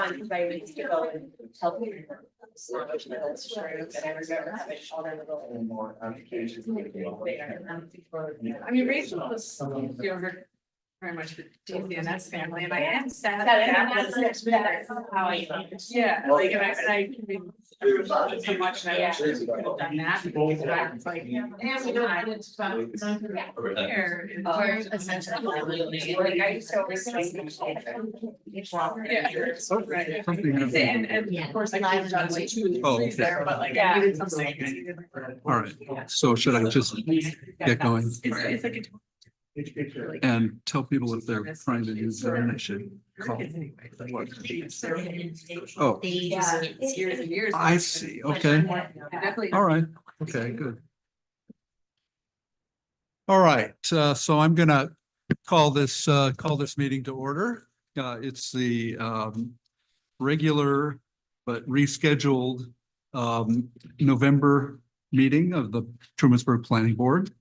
fun because I used to go and help people. So that's true, and I remember having all that little. More applications. I mean, Rachel was younger, very much the DCNS family, and I am sad. That's how I. Yeah, like, and I can be so much, and I wish I could have done that, because it's like, and we don't have it, but here, it's Essentially, like I used to always say. yeah, right. And of course, I could have done like 2 Oh, trees okay. there, but like, Yeah. I needed something. All right, so should I just get going? It's like a. And tell people if they're trying to use Zoom, they should call. What? Oh, Yeah. It's years and years. I see, okay, Definitely. all right, okay, good. All right, so I'm gonna call this meeting to order. It's the regular but rescheduled November meeting of the Trumansburg Planning Board.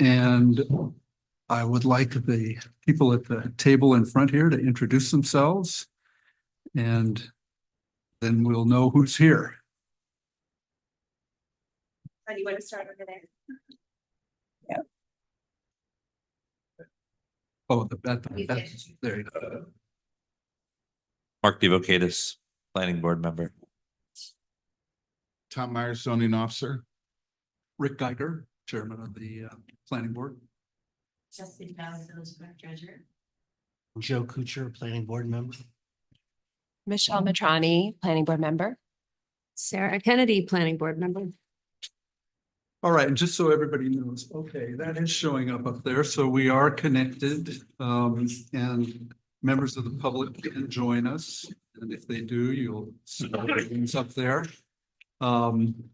And I would like the people at the table in front here to introduce themselves. And then we'll know who's here. Do you want to start over there? Oh, there you go. Mark DeVocatus, planning board member. Tom Myers, zoning officer. Rick Geiger, chairman of the planning board. Justin Bowers, treasurer. Joe Kuchar, planning board member. Michelle Matrani, planning board member. Sarah Kennedy, planning board member. All right, and just so everybody knows, okay, that is showing up there, so we are connected, and members of the public can join us, and if they do, you'll see things up there.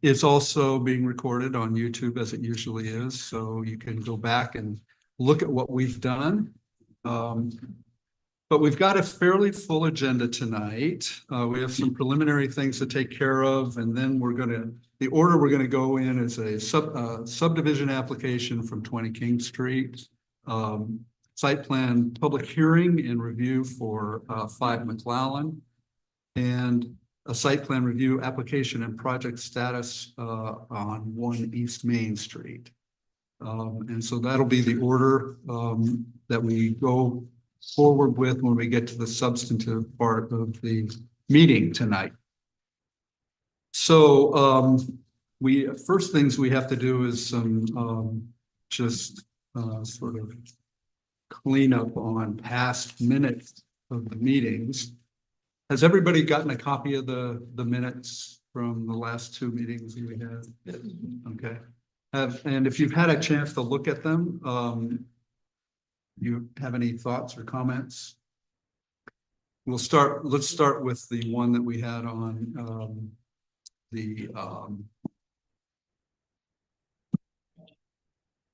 It's also being recorded on YouTube as it usually is, so you can go back and look at what we've done. But we've got a fairly full agenda tonight. We have some preliminary things to take care of, and then the order we're gonna go in is a subdivision application from 20 King Street. Site plan public hearing and review for 5 McClellan. And a site plan review application and project status on 1 East Main Street. And so that'll be the order that we go forward with when we get to the substantive part of the meeting tonight. So first things we have to do is some just sort of clean up on past minutes of the meetings. Has everybody gotten a copy of the minutes from the last 2 meetings we had? Okay. And if you've had a chance to look at them, you have any thoughts or comments? Let's start with the one that we had on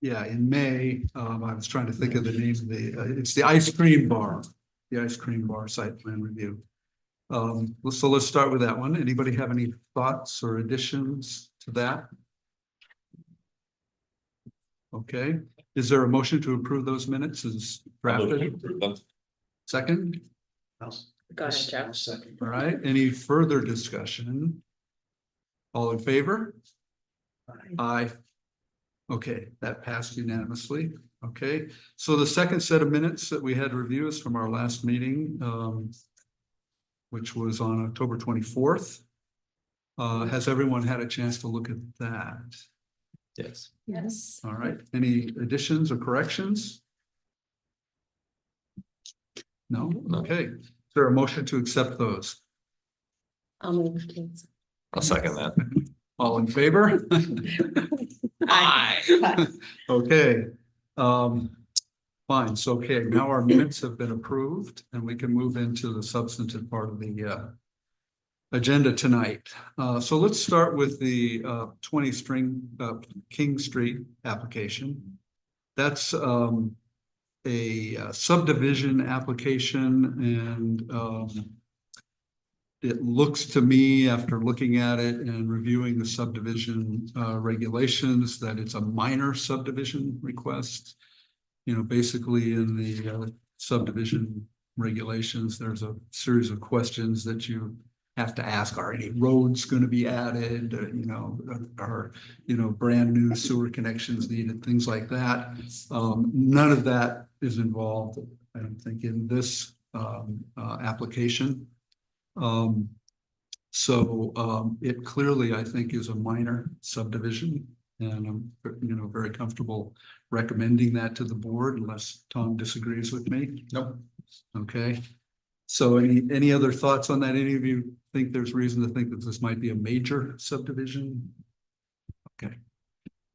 in May. I was trying to think of the name of it's the ice cream bar site plan review. So let's start with that one. Anybody have any thoughts or additions to that? Okay, is there a motion to approve those minutes as drafted? Second? Go ahead, Joe. All right, any further discussion? All in favor? Aye. Okay, that passed unanimously. Okay, so the second set of minutes that we had to review is from our last meeting, which was on October 24th. Has everyone had a chance to look at that? Yes. Yes. All right, any additions or corrections? No, okay. Is there a motion to accept those? I'll move to. I'll second that. All in favor? Aye. Okay, fine, so okay, now our minutes have been approved and we can move into the substantive part of the agenda tonight. So let's start with the 20 King Street application. That's a subdivision application, and it looks to me, after looking at it and reviewing the subdivision regulations, that it's a minor subdivision request. You know, basically in the subdivision regulations. There's a series of questions that you have to ask. Are any roads going to be added? Are, brand new sewer connections needed? Things like that. None of that is involved, I don't think, in this application. It clearly, I think, is a minor subdivision, and I'm, very comfortable recommending that to the board unless Tom disagrees with me. Nope. Okay. So any other thoughts on that? Any of you think there's reason to think that this might be a major subdivision? Okay.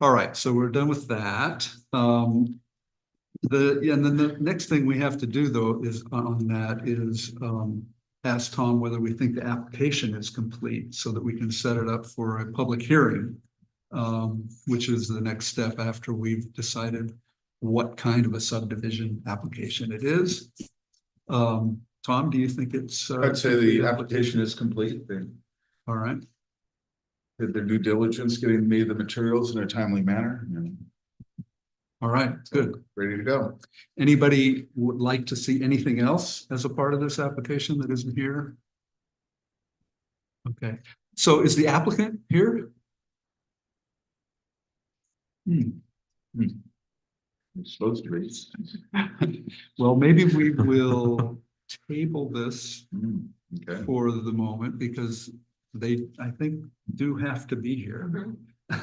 All right, so we're done with that. And then the next thing we have to do though is ask Tom whether we think the application is complete so that we can set it up for a public hearing, which is the next step after we've decided what kind of a subdivision application it is. Tom, do you think it's? I'd say the application is complete. They All right. did their due diligence, getting me the materials in a timely manner, and All right, good. ready to go. Anybody would like to see anything else as a part of this application that isn't here? Okay, so is the applicant here? It's supposed to be. Well, maybe we will table this Okay. for the moment because they, I think, do have to be here.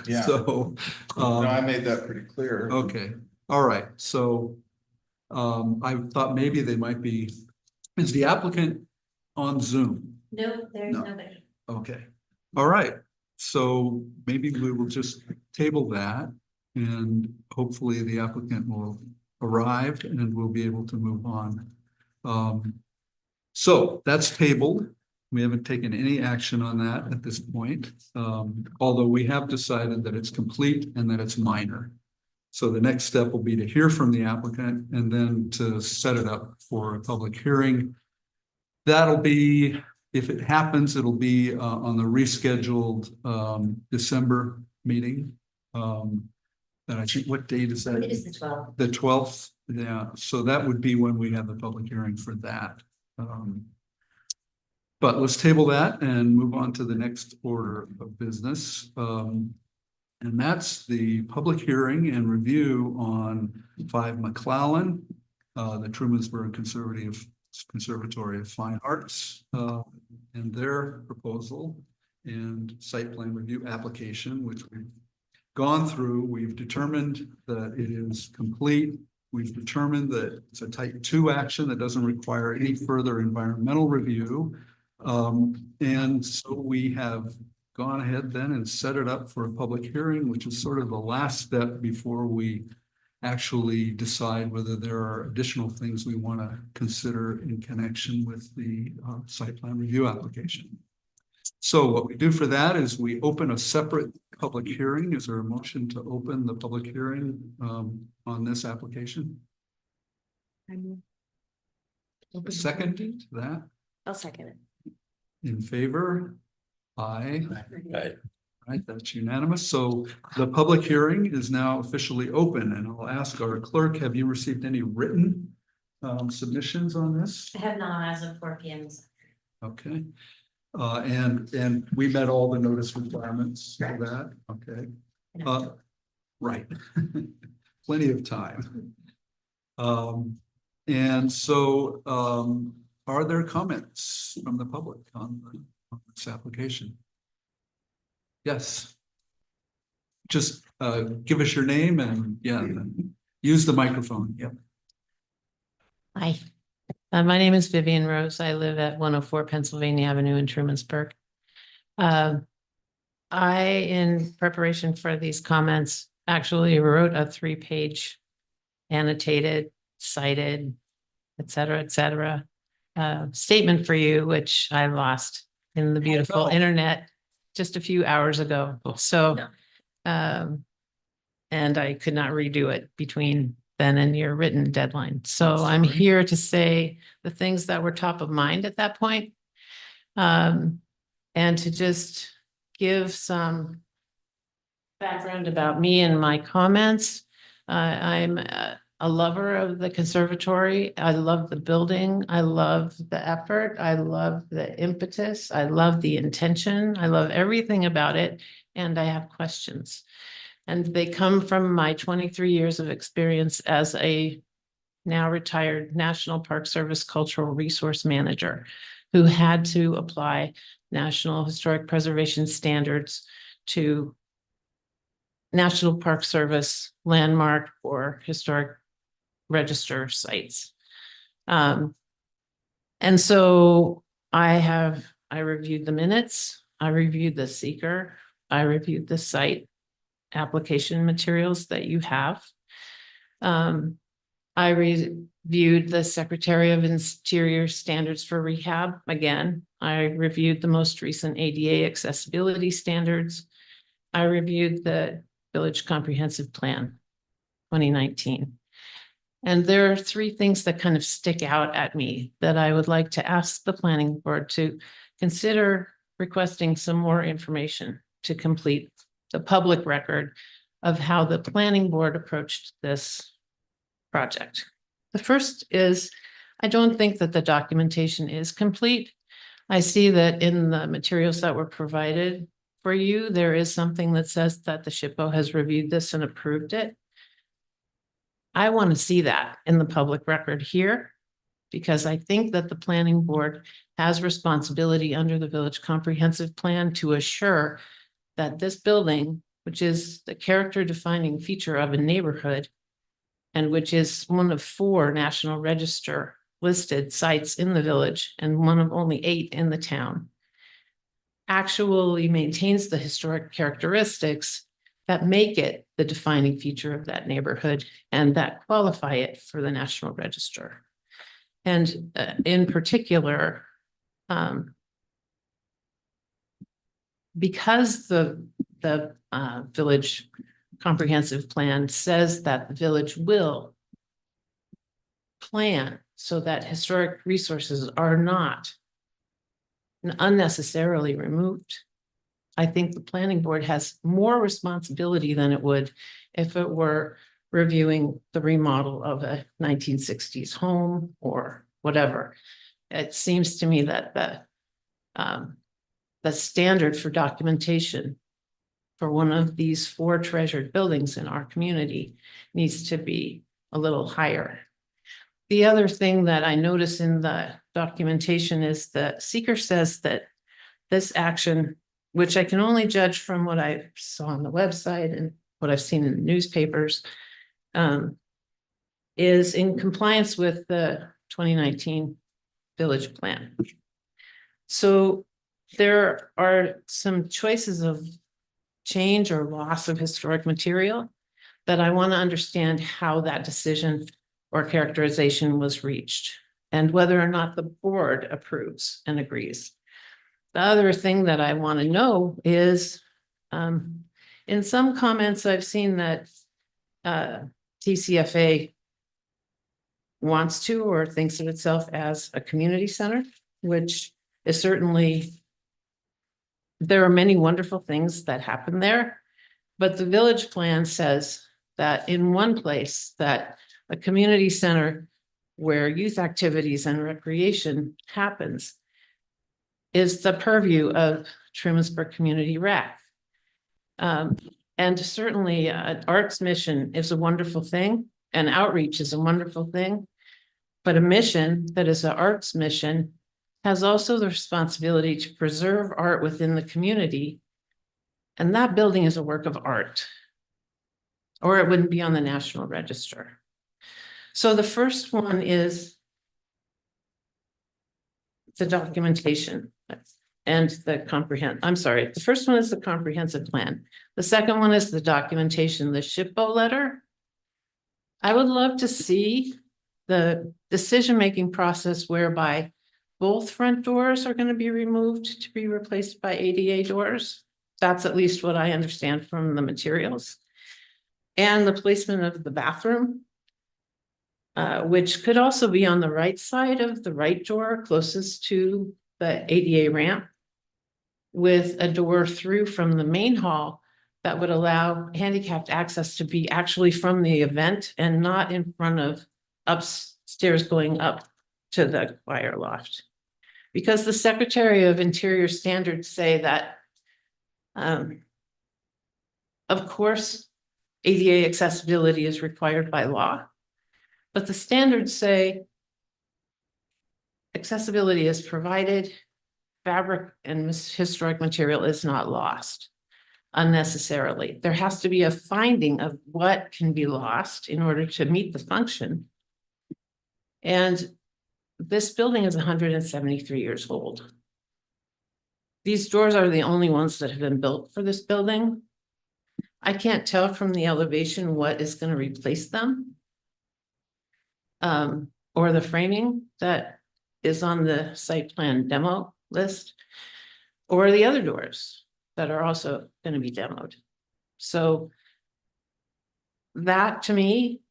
Yeah. So, No, I made that pretty clear. okay, all right, so I thought maybe they might be, is the applicant on Zoom? No, there's No. nobody. Okay, all right, so maybe we will just table that and hopefully the applicant will arrive and we'll be able to move on. So that's tabled. We haven't taken any action on that at this point, although we have decided that it's complete and that it's minor. So the next step will be to hear from the applicant and then to set it up for a public hearing. That'll be, if it happens, it'll be on the rescheduled December meeting. And I think, what date is that? It is the 12th. The 12th, yeah, so that would be when we have the public hearing for that. But let's table that and move on to the next order of business. And that's the public hearing and review on 5 McClellan, the Trumansburg Conservatory of Fine Arts, and their proposal and site plan review application, which we've gone through. We've determined that it is complete. We've determined that it's a type 2 action that doesn't require any further environmental review. And so we have gone ahead then and set it up for a public hearing, which is sort of the last step before we actually decide whether there are additional things we want to consider in connection with the site plan review application. So what we do for that is we open a separate public hearing. Is there a motion to open the public hearing on this application? Second to that, I'll second it. in favor? Aye. Right. Right, that's unanimous. So the public hearing is now officially open, and I'll ask our clerk, have you received any written submissions on this? I have not as of 4 p.m. Okay. And we met all the notice requirements for that, okay? Right. Plenty of time. And so are there comments from the public on this application? Yes. Just give us your name and use the microphone. Yep. Hi, my name is Vivian Rose. I live at 104 Pennsylvania Avenue in Trumansburg. I, in preparation for these comments, actually wrote a 3-page annotated, cited, et cetera, statement for you, which I lost in the beautiful internet just a few hours ago. So, and I could not redo it between then and your written deadline. So I'm here to say the things that were top of mind at that point. And to just give some background about me and my comments. I'm a lover of the conservatory. I love the building. I love the effort. I love the impetus. I love the intention. I love everything about it. And I have questions. And they come from my 23 years of experience as a now retired National Park Service Cultural Resource Manager who had to apply National Historic Preservation Standards to National Park Service landmark or historic register sites. And so I reviewed the minutes, I reviewed the seeker, I reviewed the site application materials that you have. I reviewed the Secretary of Interior standards for rehab. Again, I reviewed the most recent ADA accessibility standards. I reviewed the Village Comprehensive Plan 2019. And there are three things that kind of stick out at me that I would like to ask the planning board to consider requesting some more information to complete the public record of how the planning board approached this project. The first is, I don't think that the documentation is complete. I see that in the materials that were provided for you, there is something that says that the SHPO has reviewed this and approved it. I want to see that in the public record here, because I think that the planning board has responsibility under the Village Comprehensive Plan to assure that this building, which is the character defining feature of a neighborhood, and which is one of 4 National Register listed sites in the village and one of only 8 in the town, actually maintains the historic characteristics that make it the defining feature of that neighborhood and that qualify it for the National Register. And in particular, because the Village Comprehensive Plan says that the village will plan so that historic resources are not unnecessarily removed, I think the planning board has more responsibility than it would if it were reviewing the remodel of a 1960s home or whatever. It seems to me that the standard for documentation for one of these 4 treasured buildings in our community needs to be a little higher. The other thing that I notice in the documentation is that seeker says that this action, which I can only judge from what I saw on the website and what I've seen in the newspapers, is in compliance with the 2019 village plan. So there are some choices of change or loss of historic material that I want to understand how that decision or characterization was reached and whether or not the board approves and agrees. The other thing that I want to know is, in some comments, I've seen that TCFA wants to or thinks of itself as a community center, which is certainly, there are many wonderful things that happen there, but the village plan says that in one place that a community center where youth activities and recreation happens is the purview of Trumansburg Community Rec. And certainly arts mission is a wonderful thing and outreach is a wonderful thing, but a mission that is an arts mission has also the responsibility to preserve art within the community. And that building is a work of art, or it wouldn't be on the National Register. So the first one is the documentation and the the first one is the comprehensive plan. The second one is the documentation, the SHPO letter. I would love to see the decision-making process whereby both front doors are going to be removed to be replaced by ADA doors. That's at least what I understand from the materials. And the placement of the bathroom, which could also be on the right side of the right door closest to the ADA ramp, with a door through from the main hall that would allow handicapped access to be actually from the event and not in front of upstairs going up to the choir loft. Because the Secretary of Interior standards say that, of course, ADA accessibility is required by law, but the standards say accessibility is provided, fabric and historic material is not lost unnecessarily. There has to be a finding of what can be lost in order to meet the function. And this building is 173 years old. These doors are the only ones that have been built for this building. I can't tell from the elevation what is going to replace them. Or the framing that is on the site plan demo list, or the other doors that are also going to be demoed. So that to me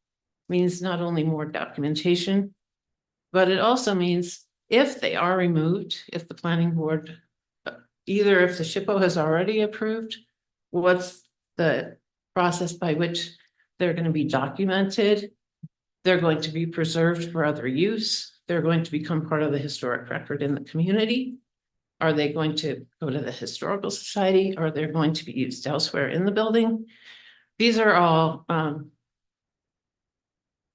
means not only more documentation, but it also means if they are removed, if the planning board, either if the SHPO has already approved, what's the process by which they're going to be documented? They're going to be preserved for other use. They're going to become part of the historic record in the community. Are they going to go to the Historical Society? Are they going to be used elsewhere in the building? These are all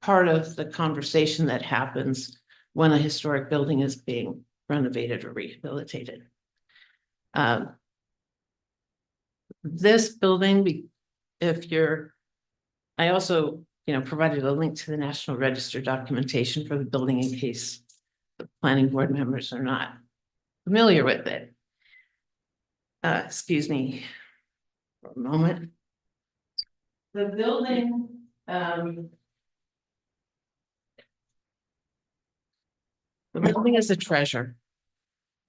part of the conversation that happens when a historic building is being renovated or rehabilitated. This building, I also, provided a link to the National Register documentation for the building in case the planning board members are not familiar with it. Excuse me for a moment. The building, is a treasure.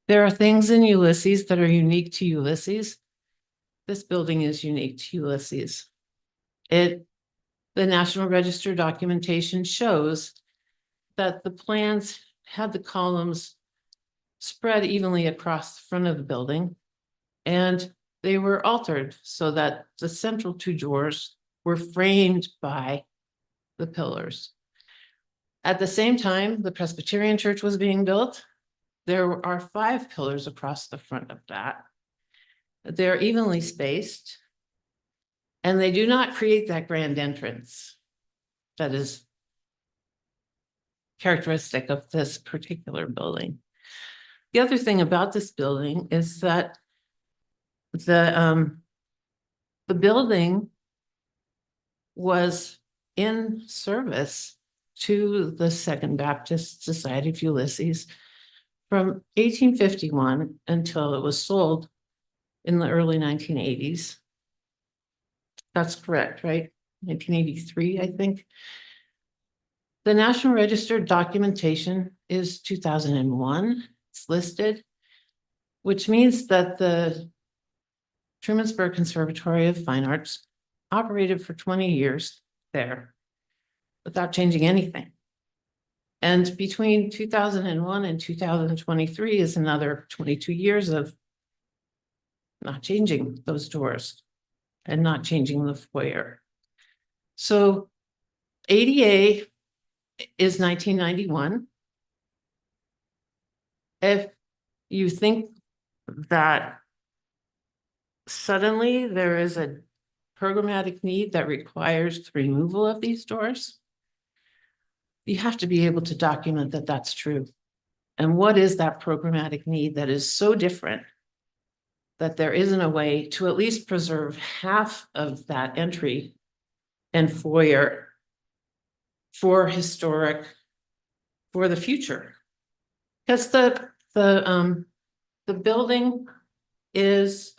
There are things in Ulysses that are unique to Ulysses. This building is unique to Ulysses. The National Register documentation shows that the plans had the columns spread evenly across the front of the building, and they were altered so that the central two doors were framed by the pillars. At the same time, the Presbyterian Church was being built. There are 5 pillars across the front of that. They're evenly spaced, and they do not create that grand entrance that is characteristic of this particular building. The other thing about this building is that the building was in service to the Second Baptist Society of Ulysses from 1851 until it was sold in the early 1980s. That's correct, right? 1983, I think. The National Register documentation is 2001. It's listed, which means that the Trumansburg Conservatory of Fine Arts operated for 20 years there without changing anything. And between 2001 and 2023 is another 22 years of not changing those doors and not changing the foyer. So ADA is 1991. If you think that suddenly there is a programmatic need that requires the removal of these doors, you have to be able to document that that's true. And what is that programmatic need that is so different that there isn't a way to at least preserve half of that entry and foyer for the future? Because the building is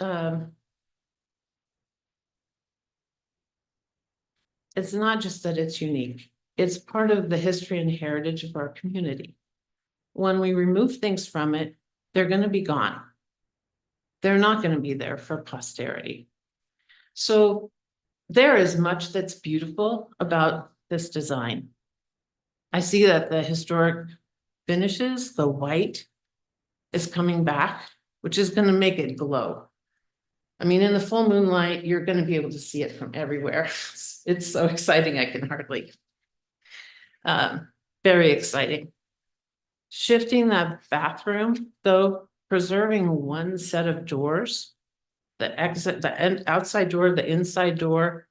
it's not just that it's unique. It's part of the history and heritage of our community. When we remove things from it, they're going to be gone. They're not going to be there for posterity. So there is much that's beautiful about this design. I see that the historic finishes, the white, is coming back, which is going to make it glow. I mean, in the full moonlight, you're gonna be able to see it from everywhere. It's so exciting, I can hardly. Very exciting. Shifting that bathroom, though, preserving one set of doors. The exit, outside door, the inside door.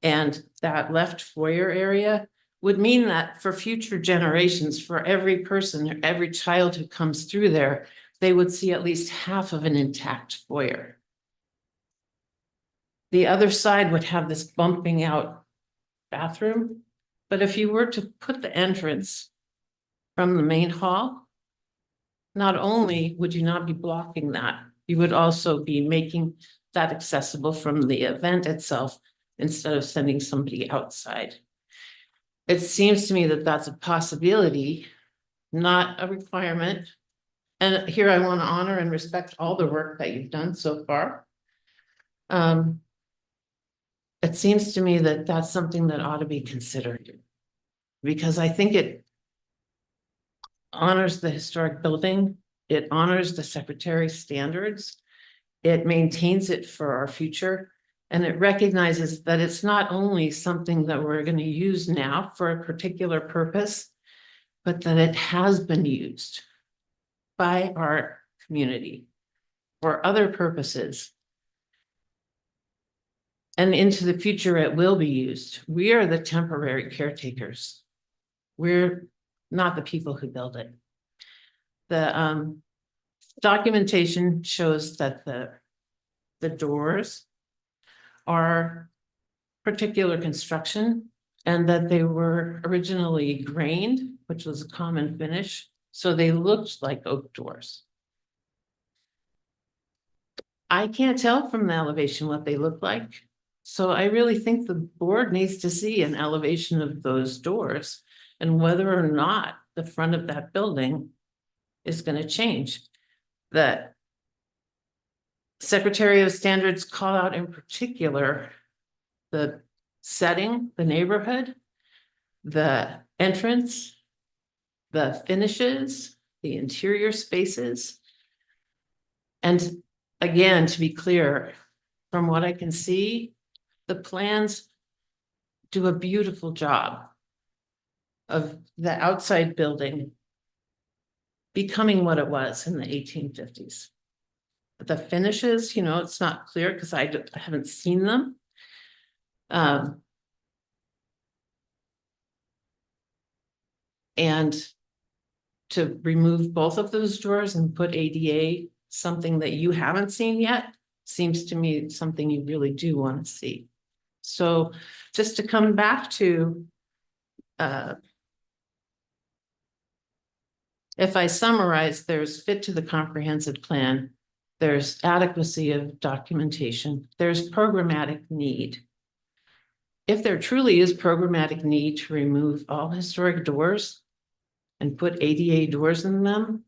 And that left foyer area would mean that for future generations, for every person, every child who comes through there, they would see at least half of an intact foyer. The other side would have this bumping out bathroom. But if you were to put the entrance from the main hall, not only would you not be blocking that, you would also be making that accessible from the event itself instead of sending somebody outside. It seems to me that that's a possibility, not a requirement. And here I want to honor and respect all the work that you've done so far. It seems to me that that's something that ought to be considered. Because I think it honors the historic building, it honors the secretary's standards, it maintains it for our future, and it recognizes that it's not only something that we're going to use now for a particular purpose, but that it has been used by our community for other purposes. And into the future, it will be used. We are the temporary caretakers. We're not the people who build it. The documentation shows that the doors are particular construction and that they were originally grained, which was a common finish. So they looked like oak doors. I can't tell from the elevation what they look like. So I really think the board needs to see an elevation of those doors and whether or not the front of that building is going to change. The Secretary of Standards call out in particular the setting, the neighborhood, the entrance, the finishes, the interior spaces. And again, to be clear, from what I can see, the plans do a beautiful job of the outside building becoming what it was in the 1850s. The finishes, you know, it's not clear because I haven't seen them. And to remove both of those doors and put ADA, something that you haven't seen yet, seems to me something you really do want to see. So just to come back to, if I summarize, there's fit to the comprehensive plan, there's adequacy of documentation, there's programmatic need. If there truly is programmatic need to remove all historic doors and put ADA doors in them,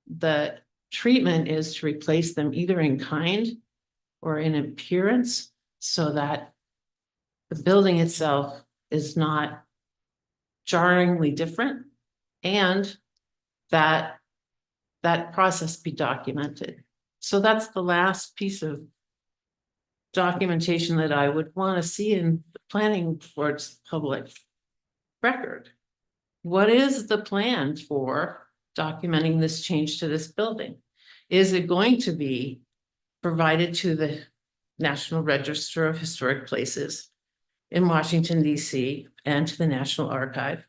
the treatment is to replace them either in kind or in appearance so that the building itself is not jarringly different and that process be documented. So that's the last piece of documentation that I would want to see in the planning board's public record. What is the plan for documenting this change to this building? Is it going to be provided to the National Register of Historic Places in Washington, D.C. and to the National Archive?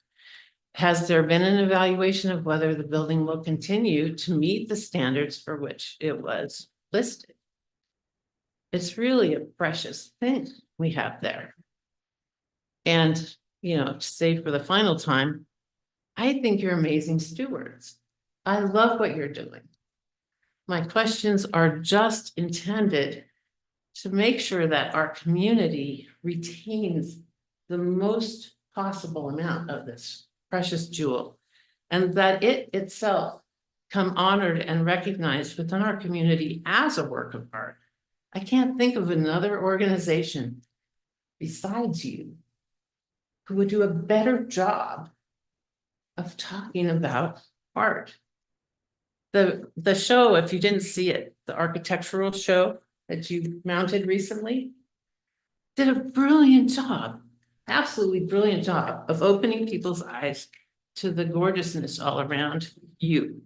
Has there been an evaluation of whether the building will continue to meet the standards for which it was listed? It's really a precious thing we have there. And, you know, to say for the final time, I think you're amazing stewards. I love what you're doing. My questions are just intended to make sure that our community retains the most possible amount of this precious jewel, and that it itself come honored and recognized within our community as a work of art. I can't think of another organization besides you who would do a better job of talking about art. The show, if you didn't see it, the architectural show that you mounted recently did a brilliant job, absolutely brilliant job of opening people's eyes to the gorgeousness all around you.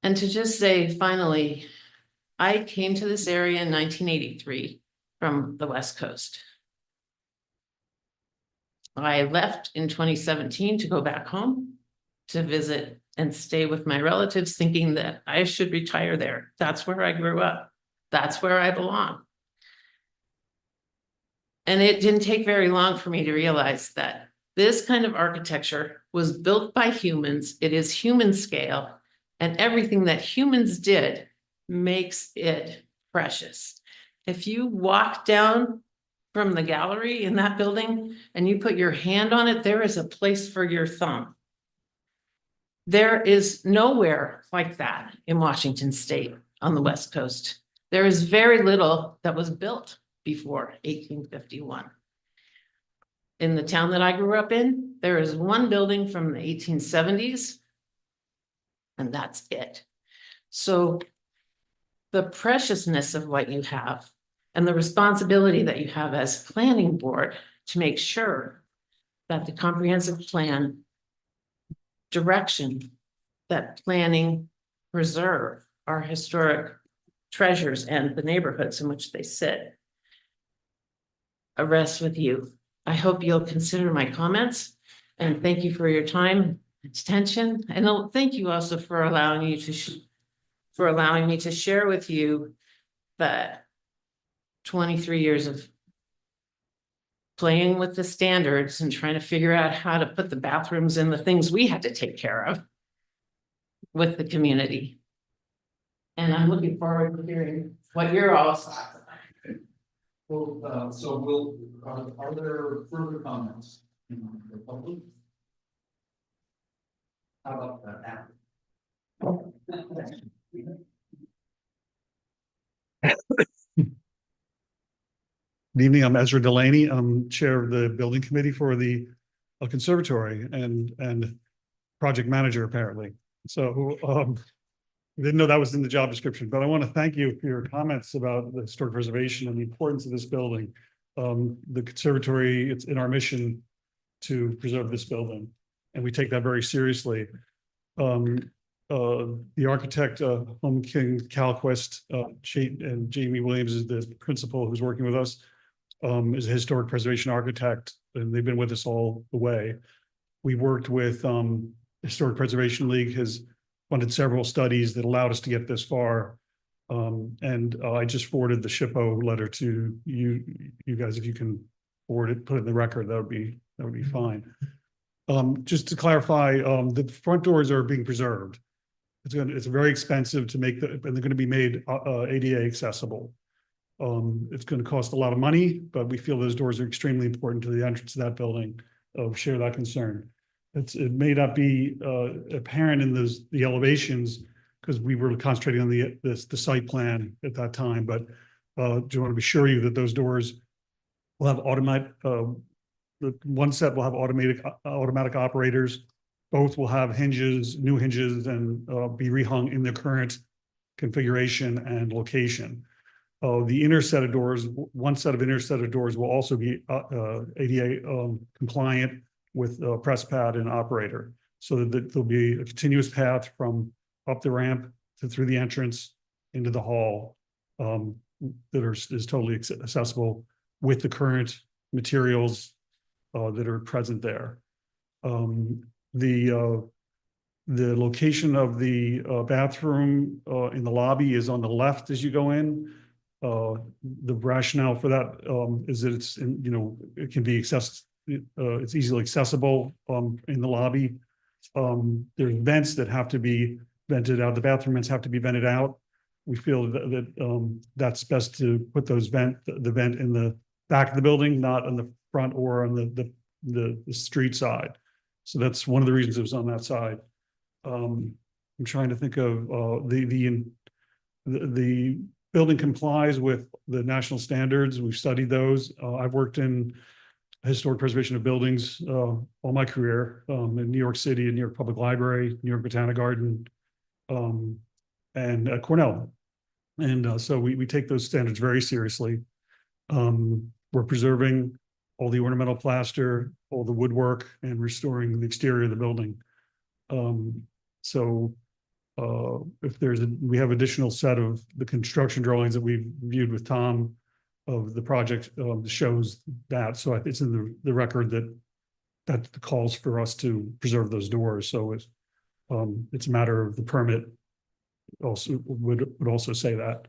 And to just say, finally, I came to this area in 1983 from the West Coast. I left in 2017 to go back home to visit and stay with my relatives, thinking that I should retire there. That's where I grew up. That's where I belong. And it didn't take very long for me to realize that this kind of architecture was built by humans. It is human scale, and everything that humans did makes it precious. If you walk down from the gallery in that building and you put your hand on it, there is a place for your thumb. There is nowhere like that in Washington State on the West Coast. There is very little that was built before 1851. In the town that I grew up in, there is one building from the 1870s, and that's it. So the preciousness of what you have and the responsibility that you have as planning board to make sure that the comprehensive plan direction, that planning preserve our historic treasures and the neighborhoods in which they sit, rests with you. I hope you'll consider my comments, and thank you for your time and attention. And thank you also for allowing me to share with you that 23 years of playing with the standards and trying to figure out how to put the bathrooms in the things we had to take care of with the community. And I'm looking forward to hearing what you're all thoughts about. Well, are there further comments in the public? How about that? Good evening, I'm Ezra Delaney. I'm Chair of the Building Committee for the Conservatory and project manager apparently. So didn't know that was in the job description, but I want to thank you for your comments about the historic preservation and the importance of this building. The Conservatory, it's in our mission to preserve this building, and we take that very seriously. The architect, Home King Calquist, and Jamie Williams is the principal who's working with us, is a historic preservation architect, and they've been with us all the way. We worked with Historic Preservation League, has funded several studies that allowed us to get this far. I just forwarded the SHPO letter to you guys. If you can forward it, put it in the record, that would be fine. Just to clarify, the front doors are being preserved. It's very expensive to make and they're going to be made ADA accessible. It's going to cost a lot of money, but we feel those doors are extremely important to the entrance of that building. Share that concern. It may not be apparent in the elevations because we were concentrating on the site plan at that time, but do want to assure you that those doors will have automatic. One set will have automatic operators. Both will have hinges, new hinges, and be rehung in their current configuration and location. The inner set of doors, one set of inner set of doors will also be ADA compliant with press pad and operator, so that there'll be a continuous path from up the ramp to through the entrance into the hall that is totally accessible with the current materials that are present there. The location of the bathroom in the lobby is on the left as you go in. The rationale for that is that it's it can be accessed. It's easily accessible in the lobby. There's vents that have to be vented out. The bathroom vents have to be vented out. We feel that that's best to put the vent in the back of the building, not on the front or on the street side. So that's one of the reasons it was on that side. I'm trying to think of the building complies with the national standards. We've studied those. I've worked in historic preservation of buildings all my career in New York City, and New York Public Library, New York Botanic Garden, and Cornell. And so we take those standards very seriously. We're preserving all the ornamental plaster, all the woodwork, and restoring the exterior of the building. So if we have additional set of the construction drawings that we've viewed with Tom of the project, shows that. So it's in the record that calls for us to preserve those doors. So it's a matter of the permit also would also say that.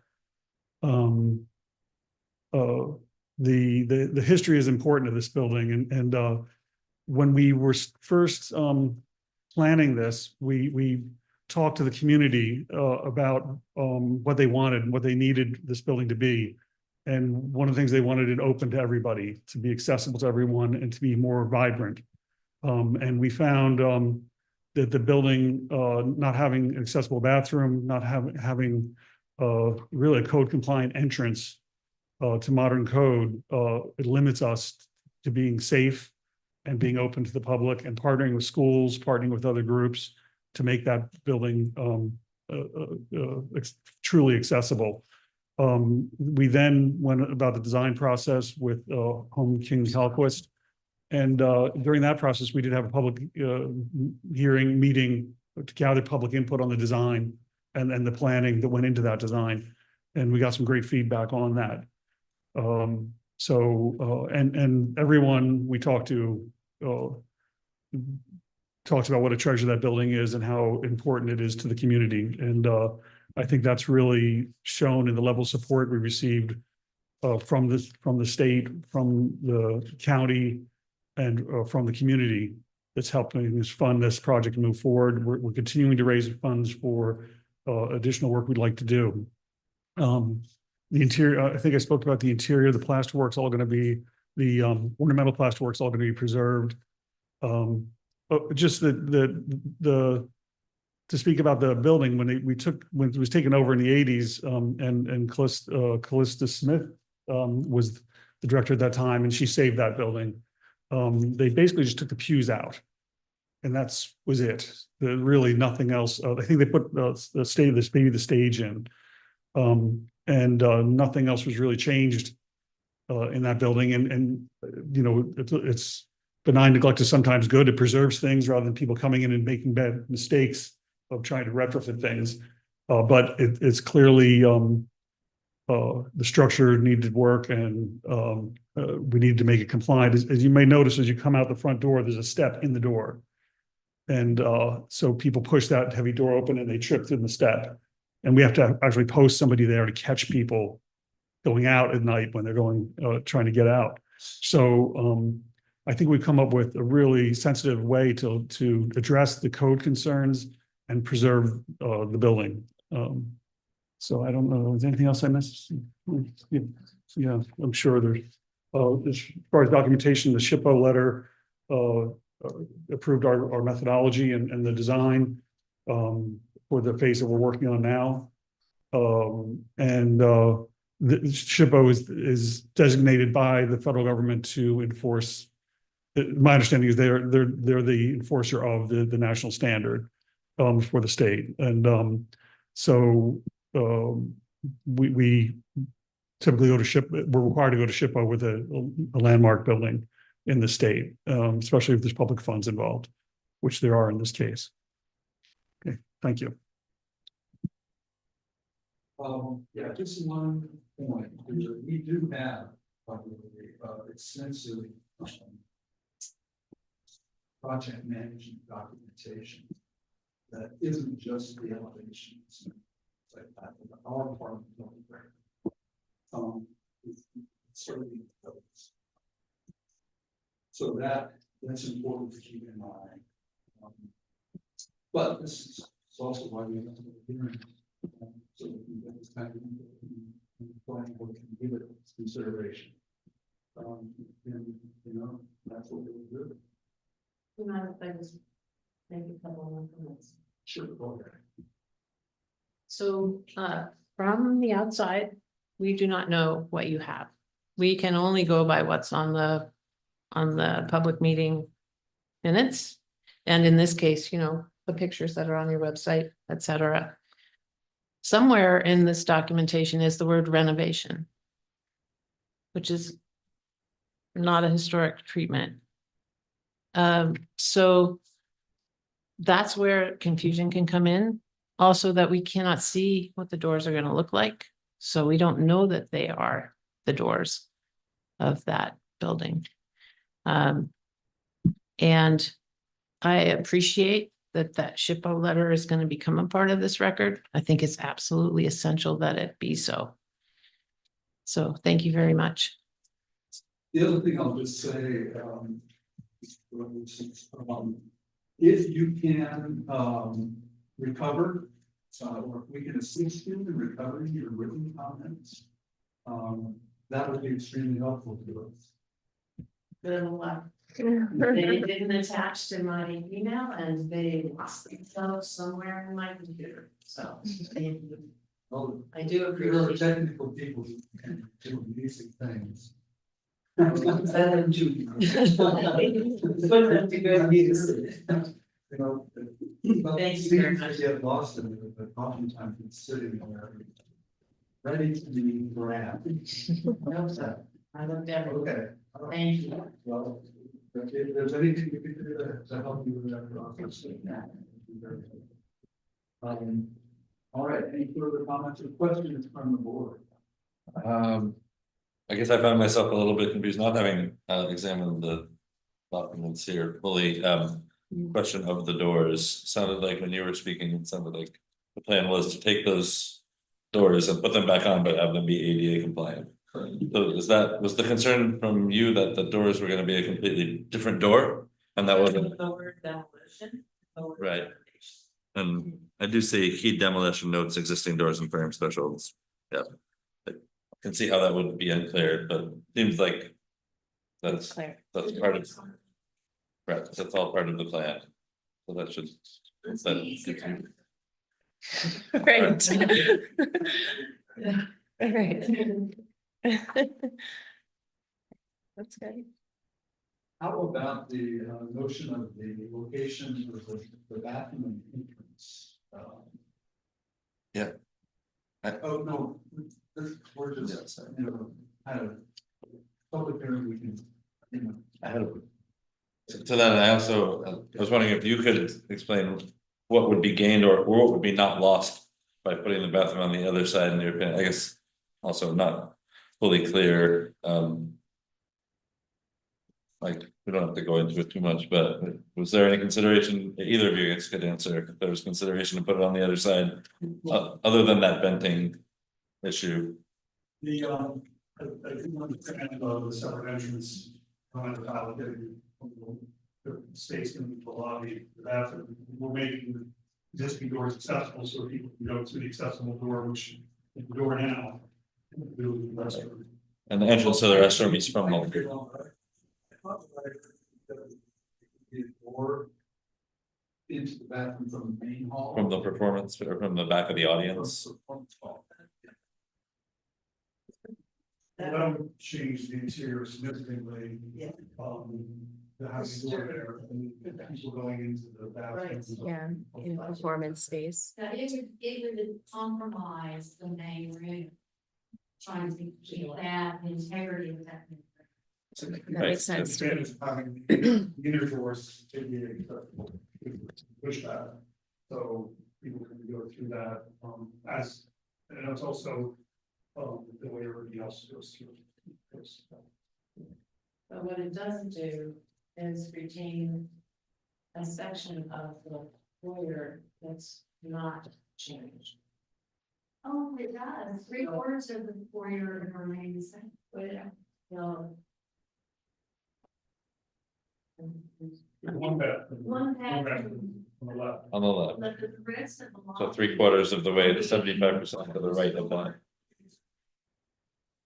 The history is important to this building, and when we were first planning this, we talked to the community about what they wanted and what they needed this building to be. And one of the things they wanted it open to everybody, to be accessible to everyone, and to be more vibrant. And we found that the building not having an accessible bathroom, not having really a code compliant entrance to modern code, it limits us to being safe and being open to the public, and partnering with schools, partnering with other groups to make that building truly accessible. We then went about the design process with Home King Calquist. And during that process, we did have a public hearing meeting to gather public input on the design and the planning that went into that design. And we got some great feedback on that. And everyone we talked to talks about what a treasure that building is and how important it is to the community. And I think that's really shown in the level of support we received from the state, from the county, and from the community that's helping us fund this project and move forward. We're continuing to raise funds for additional work we'd like to do. The interior, I think I spoke about the interior, the plasterwork's all going to be, the ornamental plasterwork's all going to be preserved. Just to speak about the building, when it was taken over in the 80s, and Callista Smith was the director at that time, and she saved that building. They basically just took the pews out, and was it. Really nothing else. I think they put the stage in, and nothing else was really changed in that building. And you know, it's benign neglect is sometimes good. It preserves things rather than people coming in and making bad mistakes of trying to retrofit things. But it's clearly the structure needed work, and we need to make it compliant. As you may notice, as you come out the front door, there's a step in the door. And so people push that heavy door open and they trip through the step. And we have to actually post somebody there to catch people going out at night when they're trying to get out. So I think we've come up with a really sensitive way to address the code concerns and preserve the building. So I don't know, is there anything else I missed? Yeah, I'm sure there's, as far as documentation, the SHPO letter approved our methodology and the design for the phase that we're working on now. The SHPO is designated by the federal government to enforce. My understanding is they're the enforcer of the national standard for the state. And so we typically go to SHPO. We're required to go to SHPO with a landmark building in the state, especially if there's public funds involved, which there are in this case. Okay, thank you. Yeah, just one point. We do have extensive project management documentation that isn't just the elevations. Like that, our part of the building. It's certainly those. So that's important to keep in mind. But this is also why we have to do the hearing. So we can get this kind of input and planning board can give it consideration. And you know, that's what we'll do. You mind if I just make a couple more comments? Sure, go ahead. So from the outside, we do not know what you have. We can only go by what's on the public meeting minutes. And in this case, you know, the pictures that are on your website, et cetera. somewhere in this documentation is the word renovation, which is not a historic treatment. So that's where confusion can come in. Also, that we cannot see what the doors are going to look like. So we don't know that they are the doors of that building. And I appreciate that SHPO letter is going to become a part of this record. I think it's absolutely essential that it be so. So thank you very much. The other thing I'll just say, if you can, recover, or if we can assist you in recovering your written comments, that would be extremely helpful to us. Good luck. They didn't attach to my email and they lost themselves somewhere in my computer, so. Well, I do there are appreciate. technical people who can do amazing things. Put them to good use. You know, Thank you very things that get lost in it, but oftentimes it's sitting there, ready to be grabbed. I looked at it. Okay. Thank you. Well, if there's anything you can do to help you with that process. All right, any further comments or questions from the board? I guess I found myself a little bit confused, not having examined the documents here fully. Question of the doors sounded like when you were speaking, it sounded like the plan was to take those doors and put them back on, but have them be ADA compliant. So was the concern from you that the doors were going to be a completely different door, and that wasn't The word demolition. the word Right. renovation. and I do see heat demolition notes existing doors and frame specials. Yeah. I can see how that would be unclear, but seems like that's Clear. part of, right, that's all part of the plan. So that should. that- Right. Right. That's good. How about the notion of the location of the bathroom and entrance? Yeah. Oh, no, we're just, you know, kind of public area we can, you know. I had to that, I also, I was wondering if you could explain what would be gained or what would be not lost by putting the bathroom on the other side in your opinion, I guess. Also not fully clear, like, we don't have to go into it too much, but was there any consideration, either of you guys could answer, if there was consideration to put it on the other side, other than that venting issue? The, I didn't understand the separate entrance, about getting the space in the lobby, the bathroom, we're making the existing doors accessible so people can go to the accessible door, which is the door now. The restroom. And the entrance to the restroom is from the, Or into the bathroom from the main hall. from the performance or from the back of the audience. That would change the interior significantly. Yeah. The house door there, and people going into the bathroom. Yeah, in performance space. That it would compromise the main room. Trying to keep that integrity of that. That makes sense to me. Advantage of having the inner doors to be accessible, push that, so people can go through that, as, and it's also, the way everybody else goes through. But what it doesn't do is retain a section of the foyer that's not changed. Oh, it does. 3/4 of the foyer remains the same. But yeah, no. One bathroom. One bathroom bathroom. On the left. On the left, But the rest of the. so 3/4 of the way to 75% to the right of that.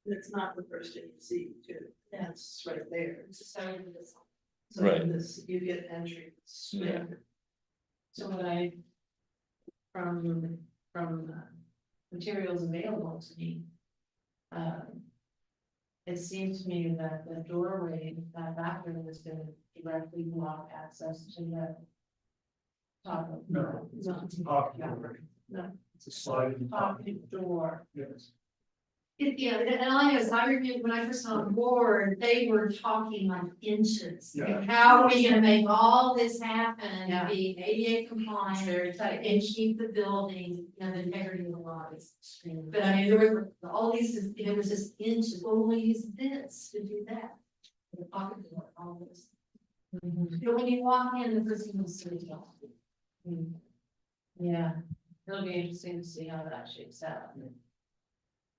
It's not the first thing you see, too. That's right there. It's just starting this. So Right. this, you get entry. Yeah. So what I, from materials available to me. It seems to me that the doorway, that bathroom is gonna directly block access to the. Top of. No, it's No, off. no, It's a sliding. Talking door. Yes. Yeah, and all I know is I remember when I first on board, they were talking like inches. Yeah. How are we gonna make all this happen Yeah. and be ADA compliant Very tight. and keep the building, you know, the integrity of the lobbies? But I mean, there were all these, there was just inches, well, we'll use this to do that. The pocket door, all this. But when you walk in, the first thing you see is all. Yeah, it'll be interesting to see how that shakes out.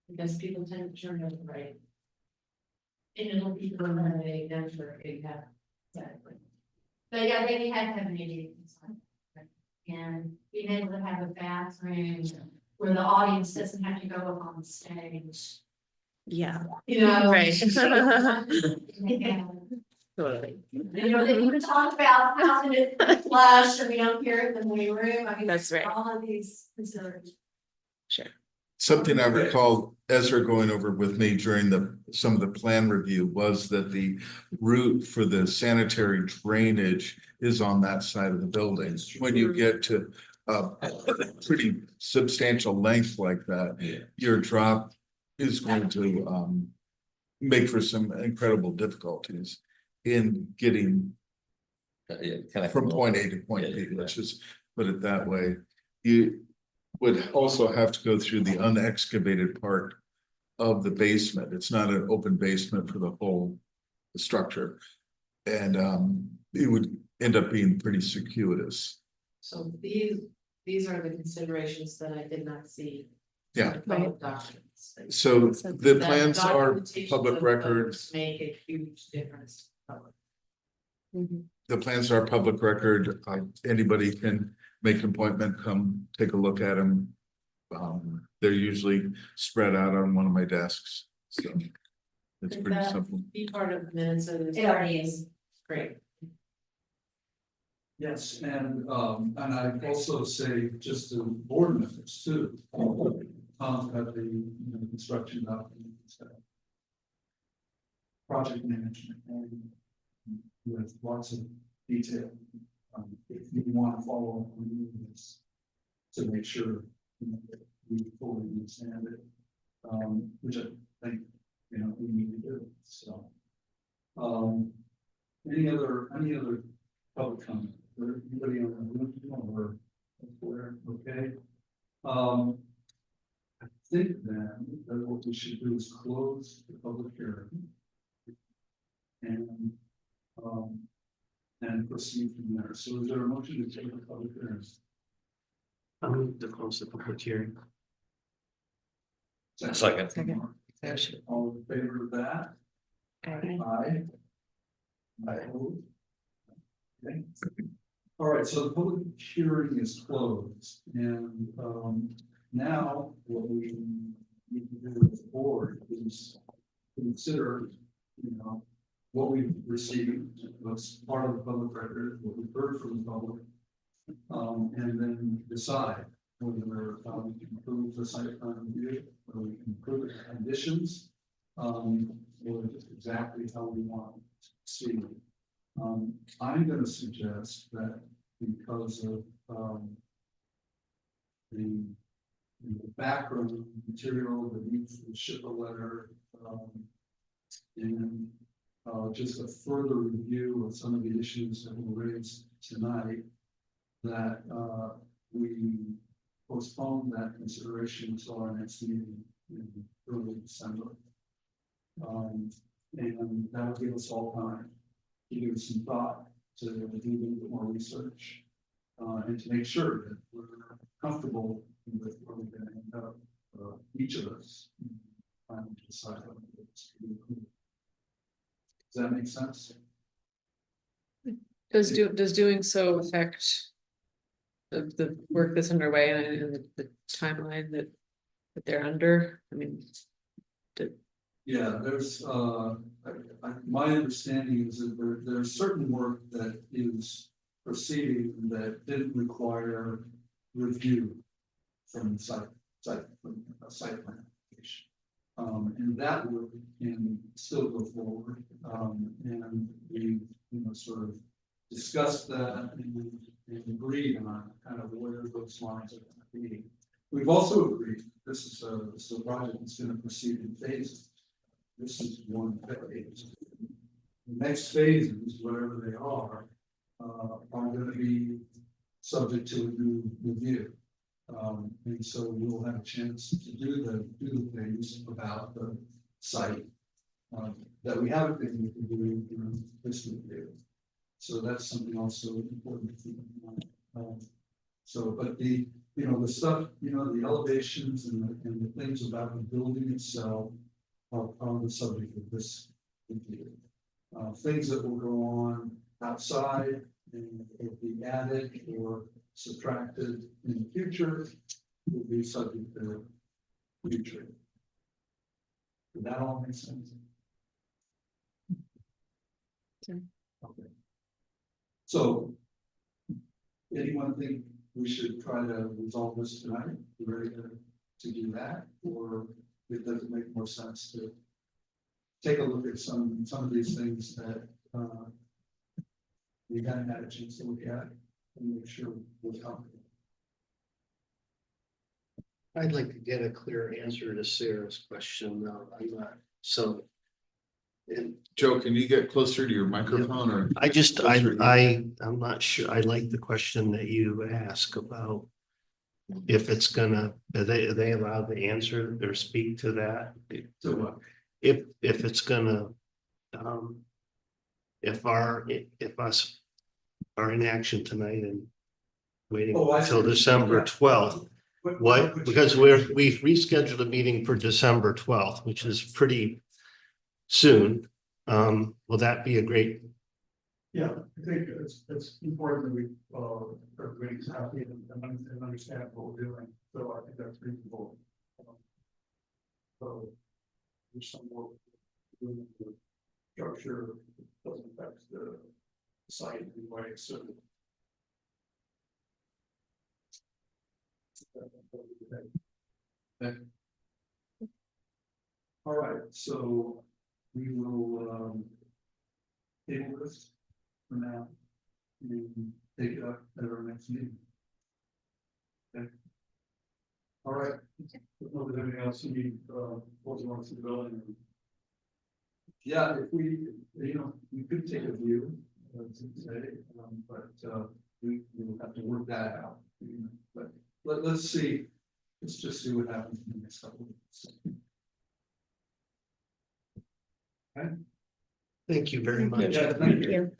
Because people tend to turn over right. And it'll be. When they enter, they have. Exactly. But yeah, they had to have an ADA compliant. And being able to have a bathroom where the audience doesn't have to go up on the stage. Yeah. You know. Right. Yeah. Totally. You know, they even talk about how it flush and we don't hear it in the waiting room. I mean. That's right. All of these considerations. Sure. Something I recall Ezra going over with me during some of the plan review was that the route for the sanitary drainage is on that side of the building. When you get to a pretty substantial length like that, Yeah. your drop is going to make for some incredible difficulties in getting Yeah, kind of. from point A to point Yeah, B, yeah. let's just put it that way. You would also have to go through the unexcavated part of the basement. It's not an open basement for the whole structure. And it would end up being pretty circuitous. So these are the considerations that I did not see. Yeah. in the public documents. So the That plans are documentation public of record. those Make a huge difference. to the public. The plans are public record. Anybody can make an appointment, come take a look at them. They're usually spread out on one of my desks, so it's Could pretty that simple. Be part of the minutes of this. It already is. Great. Yes, and I'd also say just to board members too. Tom's got the, you know, construction documents. Project management and with lots of detail. If you want to follow up on this. To make sure, you know, that we fully understand it. Which I think, you know, we need to do, so. Any other public comment? Or anybody on the room or where, okay? I think then that what we should do is close the public hearing. And proceed from there. So is there a motion to take the public hearing? I'll move to close the public hearing. Second. All in favor of that? Aye. Okay. All right, so the public hearing is closed and now what we need to do as a board is consider, you know, what we've received, what's part of the public record, what we've heard from the public. And then decide whether we can improve the site plan review, whether we can improve the conditions, or just exactly how we want to see. I'm going to suggest that because of the background material, the need for the shipper letter, and just a further review of some of the issues that were raised tonight, that we postpone that consideration until our next meeting in early December. And that'll give us all time to give some thought, to do a little bit more research, and to make sure that we're comfortable with where we're going to end up, each of us, trying to decide on this. Does that make sense? Does doing so affect the work that's underway and the timeline that they're under? I mean, Yeah, there's, my understanding is that there's certain work that is proceeding that didn't require review from site plan application. And that work can still go forward. And we, you know, sort of discussed that and agreed on kind of where those lines are going to be. We've also agreed, this is a project that's gonna proceed in phases. This is one phase. The next phases, whatever they are gonna be subject to a new review. And so we'll have a chance to do the things about the site that we haven't been able to do in this review. So that's something also important to keep in mind. So, but the stuff, the elevations and the things about the building itself are the subject of this review. Things that will go on outside and will be added or subtracted in the future will be subject to future. Did that all make sense? Okay. So, anyone think we should try to resolve this tonight? You ready to do that, or it doesn't make more sense to take a look at some of these things that we haven't had a chance to look at and make sure we're comfortable. I'd like to get a clear answer to Sarah's question, though. I'm not, so. And Joe, can you get closer to your microphone or? I'm not sure. I like the question that you ask about if it's gonna, are they allowed to answer or speak to that? So, If it's gonna, if us are in action tonight and waiting until December 12th, what, because we've rescheduled a meeting for December 12th, which is pretty soon. Will that be a great? Yeah, I think it's important that we, everybody's happy and understand what we're doing, so I think that's reasonable. So there's some more doing the structure doesn't affect the site in any way, so. All right, so we will table this for now and take it up at our next meeting. Okay. All right. If there's anything else you need, what you want to go in? Yeah, if we could take a view, say, but we will have to work that out. But let's see. Let's just see what happens in the next couple of weeks. Okay. Thank you very much. Yeah, thank you.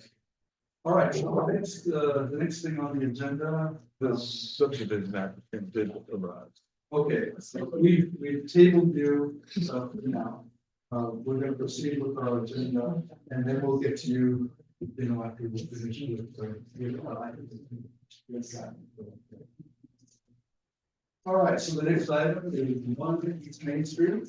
All right, so the next thing on the agenda, the subdivision applicant did arrive. okay, so we've tabled you for now. We're gonna proceed with our agenda and then we'll get to you, after we finish with all right, so the next item is 150 Main Street.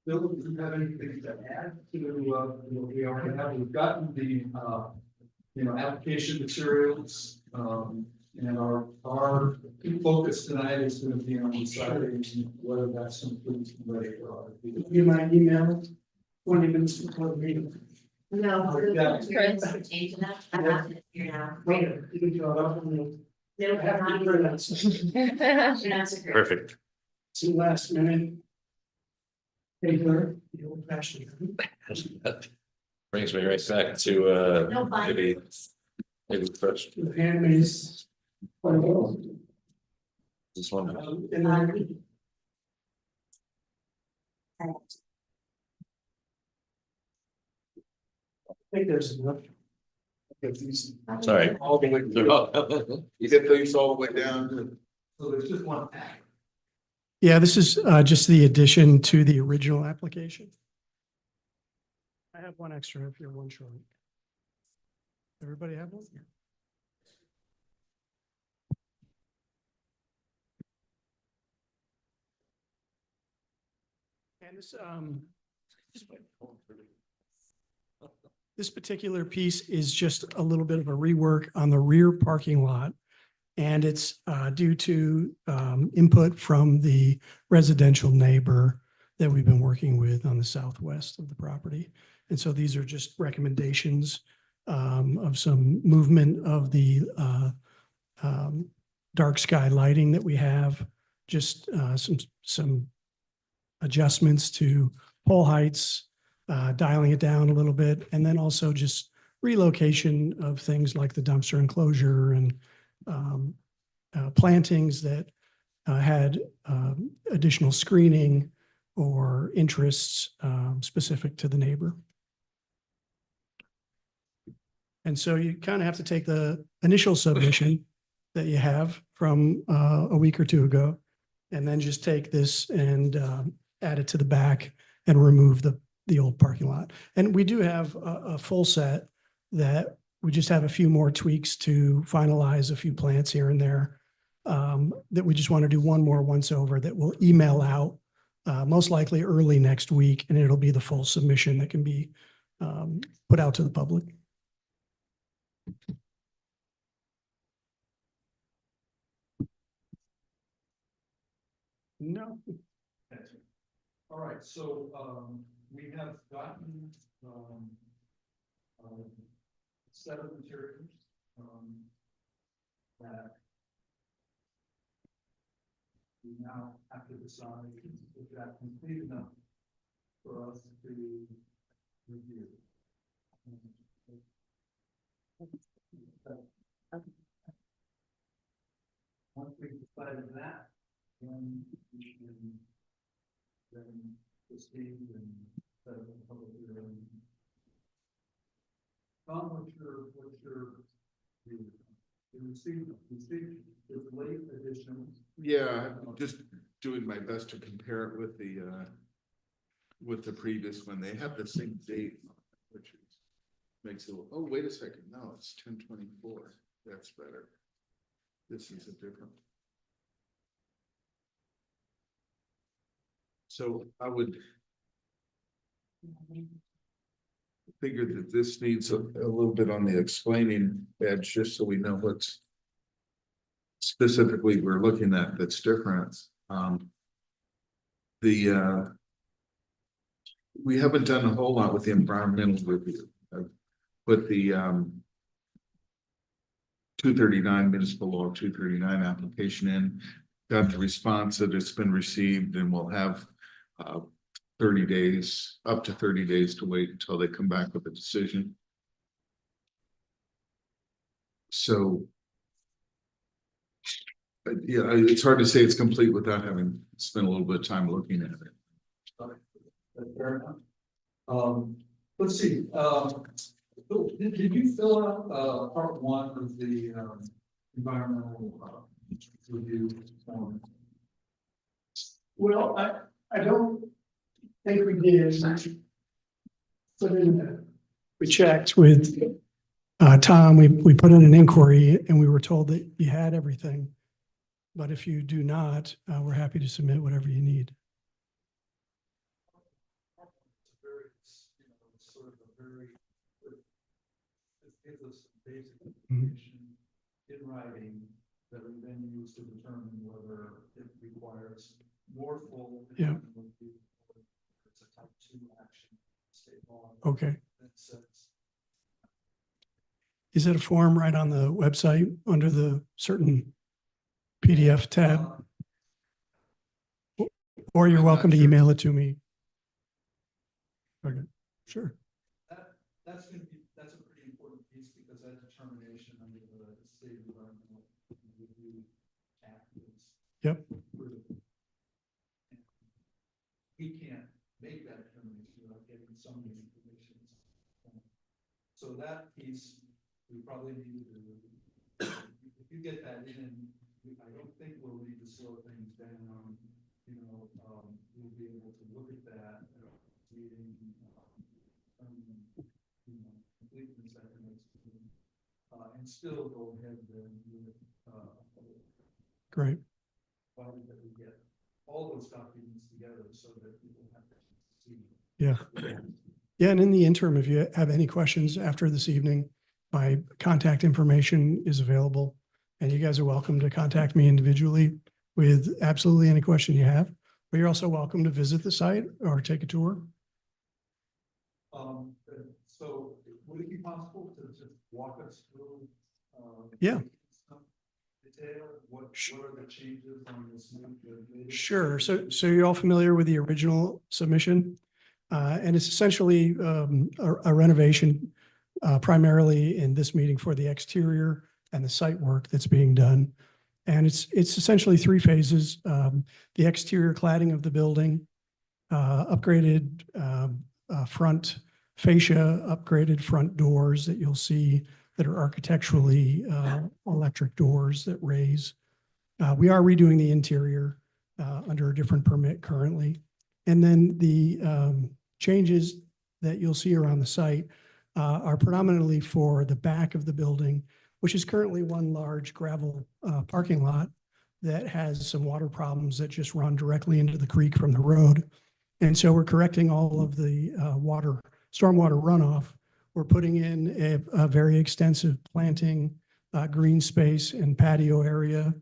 Bill, do you have anything to add to what we already have? We've gotten the application materials, and our focus tonight is going to be on deciding whether that's complete and ready for our. You might email 20 minutes before the meeting. No, Yeah. Chris, change enough. I have it here now. You can draw it up and No, have to do that. Perfect. It's the last minute. Paper, the old fashioned. Brings me right back to No maybe first, The handmaid's. this one. And then I think there's enough. If these. Sorry. All the way. You get these all the way down to. So there's just one pack. Yeah, this is just the addition to the original application. I have one extra if you're one short. Everybody have one? And this particular piece is just a little bit of a rework on the rear parking lot. And it's due to input from the residential neighbor that we've been working with on the southwest of the property. And so these are just recommendations of some movement of the dark sky lighting that we have, just some adjustments to pole heights, dialing it down a little bit, and then also just relocation of things like the dumpster enclosure and plantings that had additional screening or interests specific to the neighbor. And so you kind of have to take the initial submission that you have from a week or two ago, and then just take this and add it to the back and remove the old parking lot. And we do have a full set that we just have a few more tweaks to finalize, a few plants here and there, that we just want to do one more once over that we'll email out most likely early next week, and it'll be the full submission that can be put out to the public. No. All right, so we have gotten a set of materials that we now have to decide if that's complete enough for us to review. Once we've decided that, then we can proceed and set up a public hearing. Tom, what's your view? You received this late edition. Yeah, I'm just doing my best to compare it with the previous one. They have the same date, which is, makes it, oh, wait a second, no, it's 10/24. That's better. This is a different. So I would figure that this needs a little bit on the explaining edge, just so we know what's specifically we're looking at that's different. We haven't done a whole lot with the environmental review. I've put the 239 municipal law 239 application in, got the response that it's been received, and we'll have 30 days, up to 30 days to wait until they come back with a decision. So yeah, it's hard to say it's complete without having spent a little bit of time looking at it. Fair enough. Let's see, did you fill out part one of the environmental review form? Well, I don't think we did. We checked with Tom, we put in an inquiry and we were told that you had everything. But if you do not, we're happy to submit whatever you need. It gives us basic information in writing that we then use to determine whether it requires more full. Yeah. It's a type 2 action, state law. Okay. That says, Is it a form right on the website under the certain PDF tab? Or you're welcome to email it to me. Okay, sure. that's a pretty important piece, because that determination under the state environmental review act is. Yep. We can't make that determination without getting some of the information. So that piece, we probably need to, if you get that in, I don't think we'll need to slow things down. We'll be able to look at that meeting, completeness and still go ahead with, Great. provided that we get all those documents together so that people have to see. Yeah. Yeah, and in the interim, if you have any questions after this evening, my contact information is available, and you guys are welcome to contact me individually with absolutely any question you have. But you're also welcome to visit the site or take a tour. So would it be possible to just walk us through? Yeah. It detail? What are the changes on this? Sure. So you're all familiar with the original submission? And it's essentially a renovation primarily in this meeting for the exterior and the site work that's being done. And it's essentially three phases. The exterior cladding of the building, upgraded front fascia, upgraded front doors that you'll see that are architecturally electric doors that raise. We are redoing the interior under a different permit currently. And then the changes that you'll see around the site are predominantly for the back of the building, which is currently one large gravel parking lot that has some water problems that just run directly into the creek from the road. And so we're correcting all of the stormwater runoff. We're putting in a very extensive planting, green space and patio area,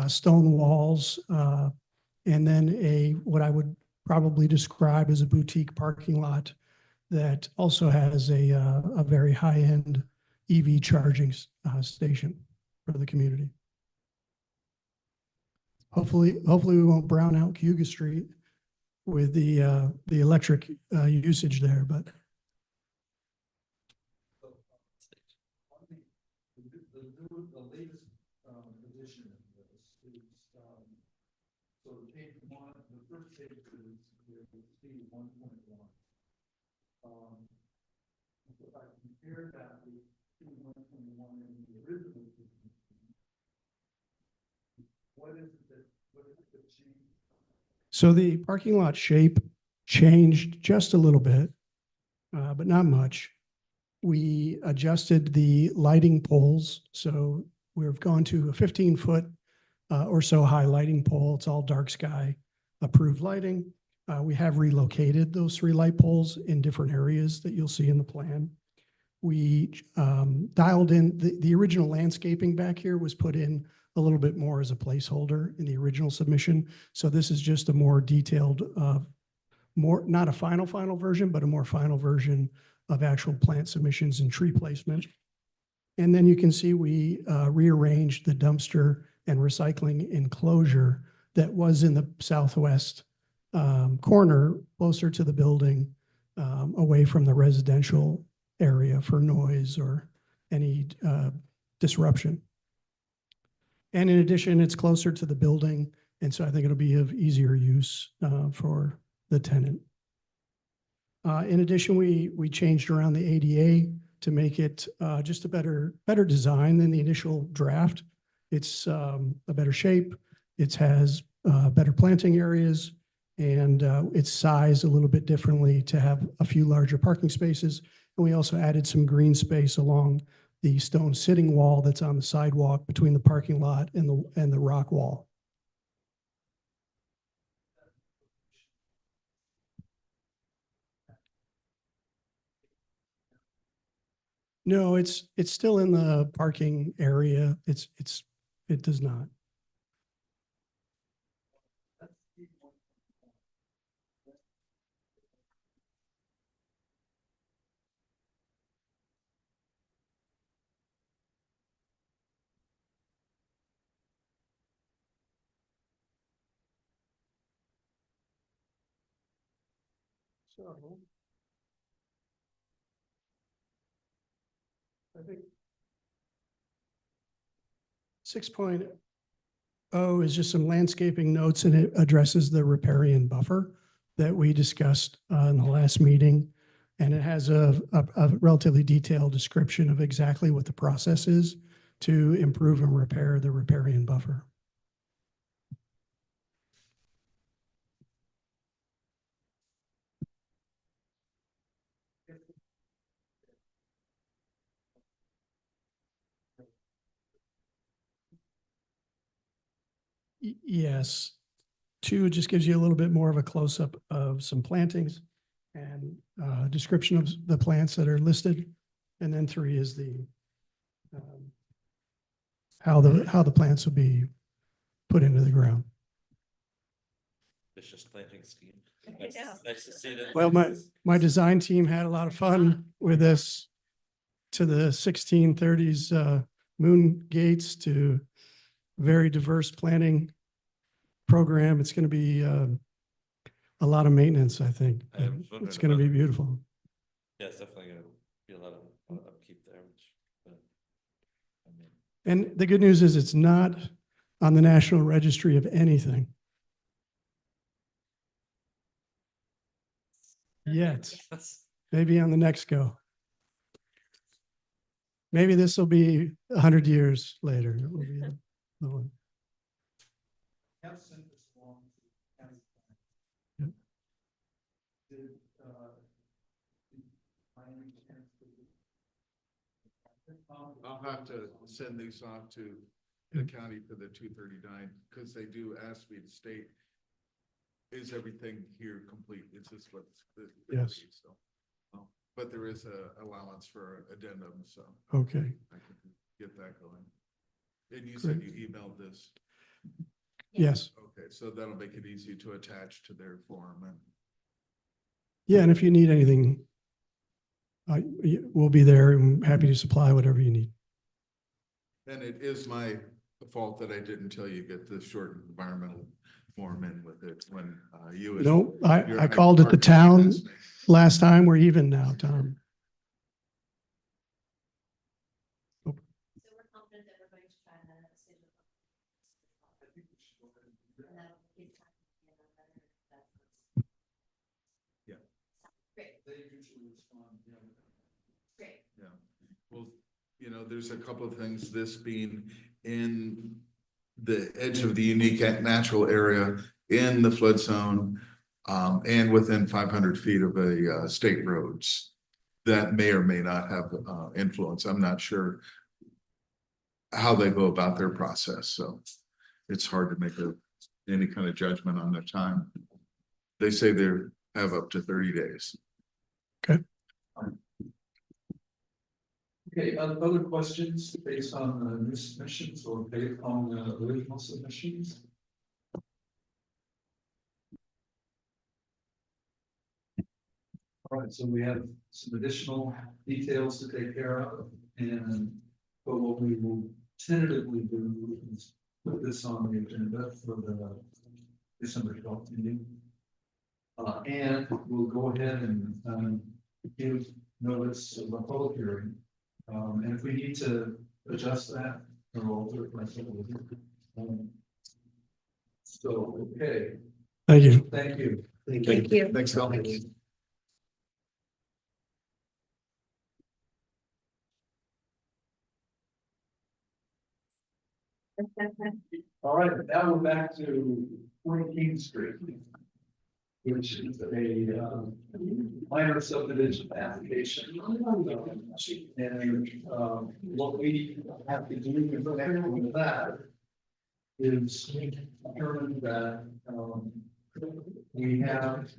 stone walls, and then what I would probably describe as a boutique parking lot that also has a very high-end EV charging station for the community. Hopefully we won't brown out Cayuga Street with the electric usage there, but. The latest edition of this is, so page one, the first page is speed 1.1. If I compare that with speed 1.1 in the original, what is the change? So the parking lot shape changed just a little bit, but not much. We adjusted the lighting poles. So we've gone to a 15-foot or so high lighting pole. It's all dark sky approved lighting. We have relocated those 3 light poles in different areas that you'll see in the plan. We dialed in the original landscaping back here was put in a little bit more as a placeholder in the original submission. So this is just a more detailed, not a final version, but a more final version of actual plant submissions and tree placement. And then you can see we rearranged the dumpster and recycling enclosure that was in the southwest corner, closer to the building, away from the residential area for noise or any disruption. And in addition, it's closer to the building. And so I think it'll be of easier use for the tenant. In addition, we changed around the ADA to make it just a better design than the initial draft. It's a better shape. It has better planting areas, and it's sized a little bit differently to have a few larger parking spaces. And we also added some green space along the stone sitting wall that's on the sidewalk between the parking lot and the rock wall. No, it's still in the parking area. It does not. So I think 6.0 is just some landscaping notes, and it addresses the riparian buffer that we discussed in the last meeting. And it has a relatively detailed description of exactly what the process is to improve and repair the riparian buffer. Yes. 2 just gives you a little bit more of a close-up of some plantings and description of the plants that are listed. And then 3 is the how the plants will be put into the ground. Vicious planting scheme. Nice to see that. Well, my design team had a lot of fun with this, to the 1630s moon gates to very diverse planning program. It's going to be a lot of maintenance, I think. I was wondering It's going to be about- beautiful. Yeah, it's definitely gonna be a lot of upkeep there, which, but. I mean, And the good news is it's not on the National Registry of anything yet. Maybe on the next go. Maybe this will be 100 years later. It will be the one. Yep. I'll have to send these off to the county for the 239, because they do ask me to state, is everything here complete? Is this what's? Yes. So, but there is a allowance for addendum, so Okay. I can get that going. And you said Great. you emailed this. Yes. Okay, so that'll make it easy to attach to their form and. Yeah, and if you need anything, we'll be there and happy to supply whatever you need. And it is my fault that I didn't tell you get the short environmental form in with it when you. No, your I called at the Hyde Park town asked me. last time. We're even now, Tom. So we're confident that we're going to try to schedule. And that'll give time to get a better- Yeah. Great. Great. Yeah, well, you know, there's a couple of things, this being in the edge of the unique natural area in the flood zone. And within 500 feet of a state roads. That may or may not have influence, I'm not sure. How they go about their process, so it's hard to make any kind of judgment on their time. They say they have up to 30 days. Okay, other questions based on new submissions or based on original submissions? All right, so we have some additional details to take care of, and but what we will tentatively do is put this on the agenda for the December 12th meeting. And we'll go ahead and give notice of a public hearing. And if we need to adjust that or alter it, we'll do it. So, okay, Thank you. thank you. Thank you. Thanks, Phil. All right, now we're back to 20 King Street, which is a minor subdivision application. And what we have to do in connection with that is determine that we have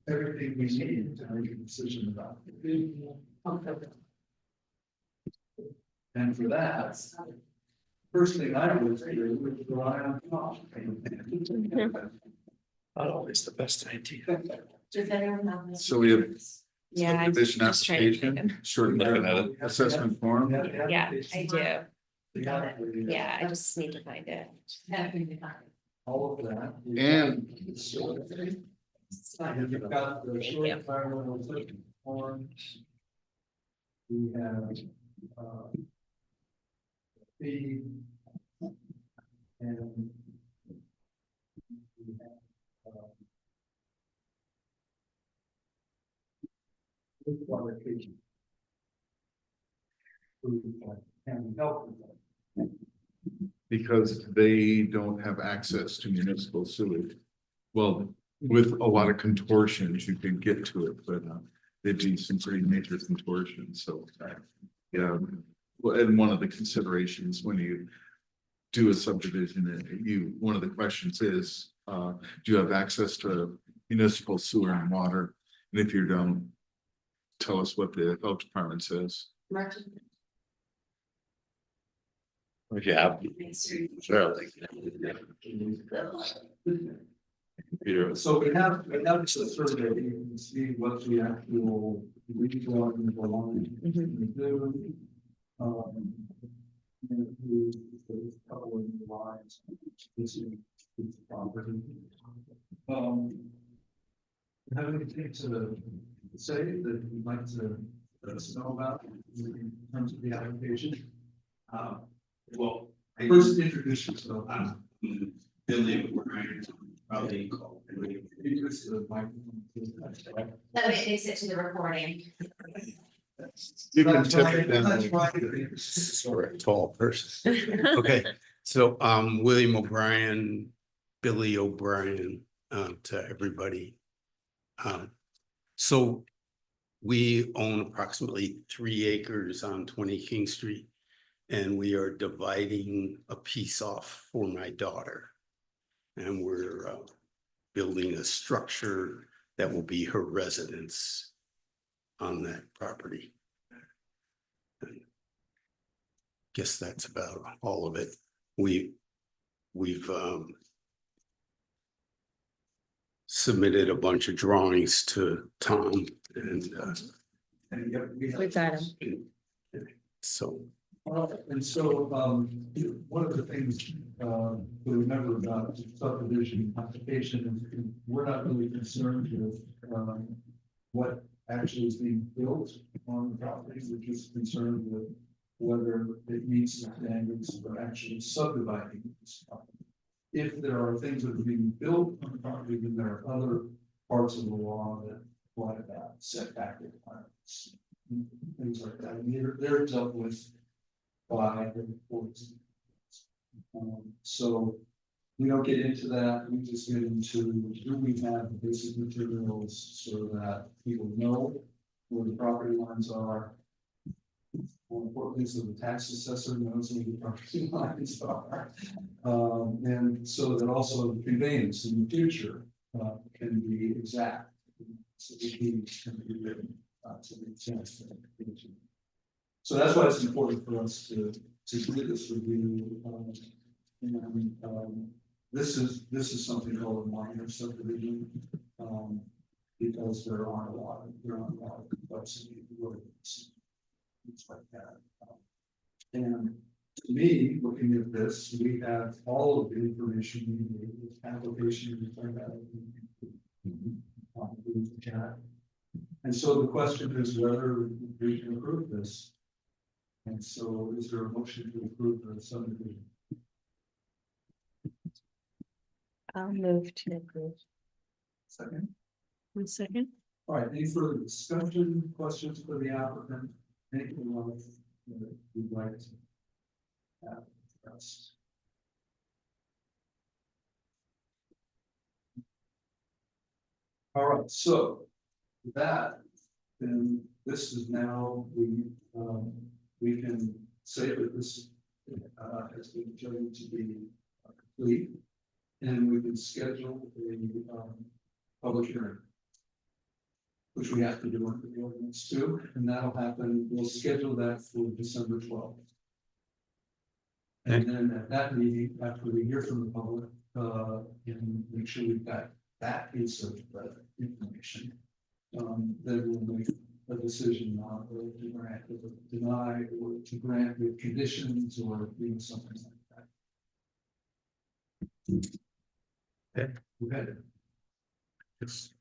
everything we need to make a decision about it. And for that, first thing I would do would rely on top. Not always the best idea. Does anyone have? any- So we have Yeah, I'm subdivision just trying to application, find them. short Looking at it. assessment form. Yeah, I do. Got it. Yeah, I just need to find it. That would be fine. All of that. And- And you've got the short environmental assessment forms. We have, the. And. We have, qualification. Who can help with that. Because they don't have access to municipal sewage. Well, with a lot of contortions, you can get to it, but they do some pretty major contortions, so. Yeah, well, and one of the considerations when you do a subdivision, one of the questions is, do you have access to municipal sewer and water? And if you don't, tell us what the health department says. Martin? Yeah. Sure. Peter, So we have the survey, you can see what the actual redrawing of the line Mhm. is do. And There's a couple of new lines. This is the property. Have anything to say that you'd like to let us know about in terms of the application? Well, I First, introduce yourself. I'm Billy O'Brien, probably called. Introduce the microphone. That makes it to the recording. You can tip it down. That's right. For a tall person. Okay, so William O'Brien, Billy O'Brien, to everybody. So we own approximately 3 acres on 20 King Street. And we are dividing a piece off for my daughter. And we're building a structure that will be her residence on that property. And guess that's about all of it. We've submitted a bunch of drawings to Tom and We got him. so. And so, one of the things, to remember about subdivision application is we're not really concerned with, what actually is being built on the property. We're just concerned with whether it meets the standards for actually subdividing this property. If there are things that are being built on the property, then there are other parts of the law that apply about setback requirements, things like that. And they're dealt with by the courts. So we don't get into that, we just get into, do we have the basic materials so that people know where the property lines are? More importantly, so the tax assessor knows where the property lines are. And so that also the conveyance in the future can be exact. So the deeds can be written to the extent that. So that's why it's important for us to do this review. This is something called a minor subdivision. Because there aren't a lot of complexity words. Things like that. And to me, looking at this, we have all of the information we need, with application, we find out. And so the question is whether we can approve this. And so is there a motion to approve the subdivision? I'll move to approve. Second. 1 second. All right, any further discussion, questions for the applicant? Anything else that you'd like to have addressed? All right, so with that, then this is now, we can say that this has been determined to be complete. And we can schedule a public hearing. Which we have to do under the ordinance too, and that'll happen, we'll schedule that for December 12th. And then at that meeting, after we hear from the public, and make sure we've got that piece of information. Then we'll make a decision on whether to grant or deny, or to grant with conditions, or something like that. Okay. Okay. Yes.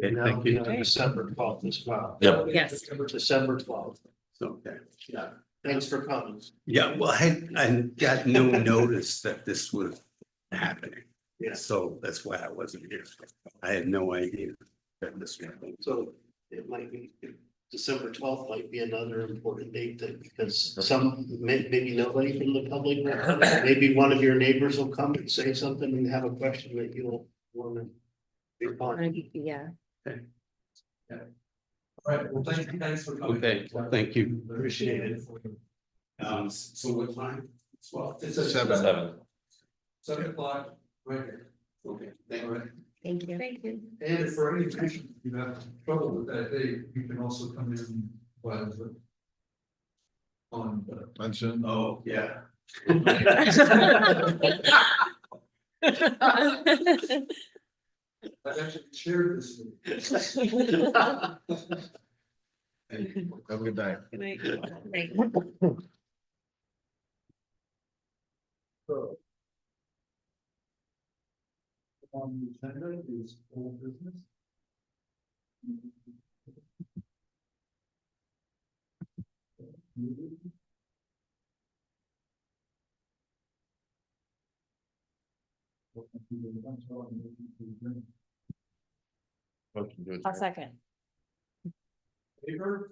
And that'll be on December 12th as well. Yep. Yes. December 12th. Okay. Yeah, thanks for coming. Yeah, well, I got no notice that this was happening. Yeah. So that's why I wasn't here. I had no idea that this was happening. So it might be, December 12th might be another important date that, because maybe nobody from the public, maybe one of your neighbors will come and say something and have a question that you'll want to respond. Yeah. All right, well, thank you guys for coming. Okay, thank you. Appreciate it. So what time? Well, it's Seven. 7 o'clock, right here. Okay. All right. Thank you. Thank you. And if for any reason you have trouble with that day, you can also come in by the. On the. On Zoom. Oh, yeah. I've actually shared this. Have a good night. On the agenda is old business. Motion to I'll adjourn. second. Favor?